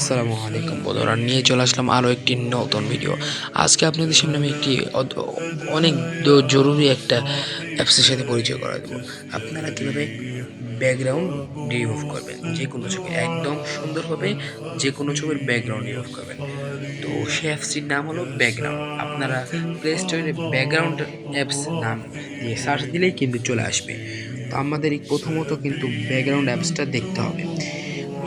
আসসালামু আলাইকুম বন্ধুরা, নিয়ে চলে আসলাম আরও একটি নতুন ভিডিও। আজকে আপনাদের সামনে আমি একটি অনেক জরুরি একটা অ্যাপসের সাথে পরিচয় করা দেবো। আপনারা কীভাবে ব্যাকগ্রাউন্ড রিমুভ করবেন, যে কোনো ছবি একদম সুন্দরভাবে যে কোনো ছবির ব্যাকগ্রাউন্ড রিমুভ করবেন। তো সেই অ্যাপসটির নাম হলো ব্যাকগ্রাউন্ড। আপনারা প্লে স্টোরে ব্যাকগ্রাউন্ড অ্যাপস নাম দিয়ে সার্চ দিলেই কিন্তু চলে আসবে। তো আমাদের প্রথমত কিন্তু ব্যাকগ্রাউন্ড অ্যাপসটা দেখতে হবে।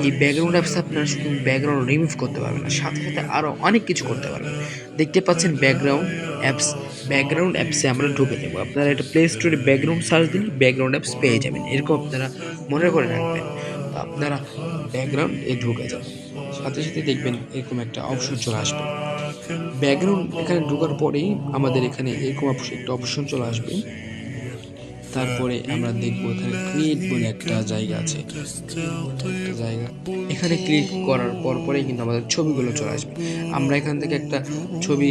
এই ব্যাকগ্রাউন্ড অ্যাপস আপনারা শুধু ব্যাকগ্রাউন্ড রিমুভ করতে পারবেন না, সাথে সাথে আরও অনেক কিছু করতে পারবেন। দেখতে পাচ্ছেন ব্যাকগ্রাউন্ড অ্যাপসে আমরা ঢুকে যাবো। আপনারা এটা প্লে স্টোরে ব্যাকগ্রাউন্ড সার্চ দিলে ব্যাকগ্রাউন্ড অ্যাপস পেয়ে যাবেন। এরকম আপনারা মনে করে রাখবেন। তো আপনারা ব্যাকগ্রাউন্ডে ঢুকে যাবেন, সাথে সাথে দেখবেন এরকম একটা অপশন চলে আসবে। ব্যাকগ্রাউন্ড এখানে ঢোকার পরেই আমাদের এখানে এরকম একটা অপশন চলে আসবে। তারপরে আমরা দেখবো এখানে ক্রিয়েট বলে একটা জায়গা আছে। এখানে ক্লিক করার পরেই কিন্তু আমাদের ছবিগুলো চলে আসবে। আমরা এখান থেকে একটা ছবি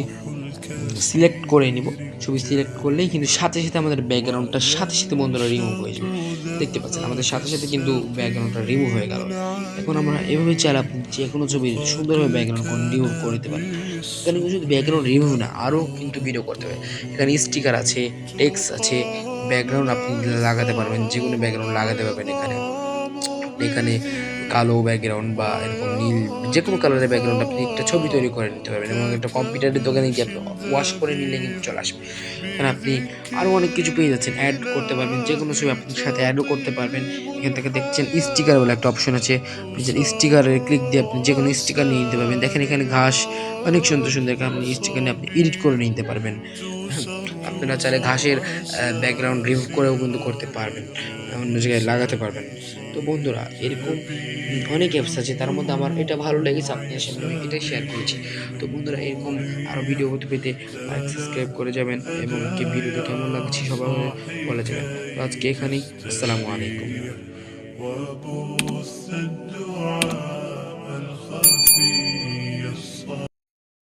সিলেক্ট করে নিব। ছবি সিলেক্ট করলেই কিন্তু সাথে সাথে আমাদের ব্যাকগ্রাউন্ডটার সাথে সাথে বন্ধুরা রিমুভ হয়ে যাবে। দেখতে পাচ্ছেন আমাদের সাথে সাথে কিন্তু ব্যাকগ্রাউন্ডটা রিমুভ হয়ে গেল। এখন আমরা এভাবে চাইলে আপনি যে কোনো ছবি সুন্দরভাবে ব্যাকগ্রাউন্ড রিমুভ করে দিতে পারেন। এখানে শুধু ব্যাকগ্রাউন্ড রিমুভ না, আরও কিন্তু ভিডিও করতে হবে। এখানে স্টিকার আছে, টেক্সট আছে, ব্যাকগ্রাউন্ড আপনি লাগাতে পারবেন, যে কোনো ব্যাকগ্রাউন্ড লাগাতে পারবেন। এখানে এখানে কালো ব্যাকগ্রাউন্ড বা এরকম নীল, যে কোনো কালারের ব্যাকগ্রাউন্ড আপনি একটা ছবি তৈরি করে নিতে পারবেন এবং একটা কম্পিউটারের দোকানে গিয়ে আপনি ওয়াশ করে নিলে কিন্তু চলে আসবে। এখানে আপনি আরও অনেক কিছু পেয়ে যাচ্ছেন, অ্যাড করতে পারবেন, যে কোনো ছবি আপনি সাথে অ্যাডও করতে পারবেন। এখান থেকে দেখছেন স্টিকার বলে একটা অপশন আছে। আপনি স্টিকারে ক্লিক দিয়ে আপনি যে কোনো স্টিকার নিয়ে নিতে পারবেন। দেখেন এখানে ঘাস, অনেক সুন্দর সুন্দর আপনি স্টিকার নিয়ে আপনি এডিট করে নিতে পারবেন। আপনারা চাইলে ঘাসের ব্যাকগ্রাউন্ড রিমুভ করেও কিন্তু করতে পারবেন, অন্য জায়গায় লাগাতে পারবেন। তো বন্ধুরা, এরকম অনেক অ্যাপস আছে, তার মধ্যে আমার এটা ভালো লেগেছে, আপনাদের সামনে আমি এটাই শেয়ার করেছি। তো বন্ধুরা, এরকম আরও ভিডিও পেতে লাইক সাবস্ক্রাইব করে যাবেন এবং কি ভিডিওটা কেমন লাগছে সবাই বলে যাবেন। তো আজকে এখানেই, আসসালামু আলাইকুম।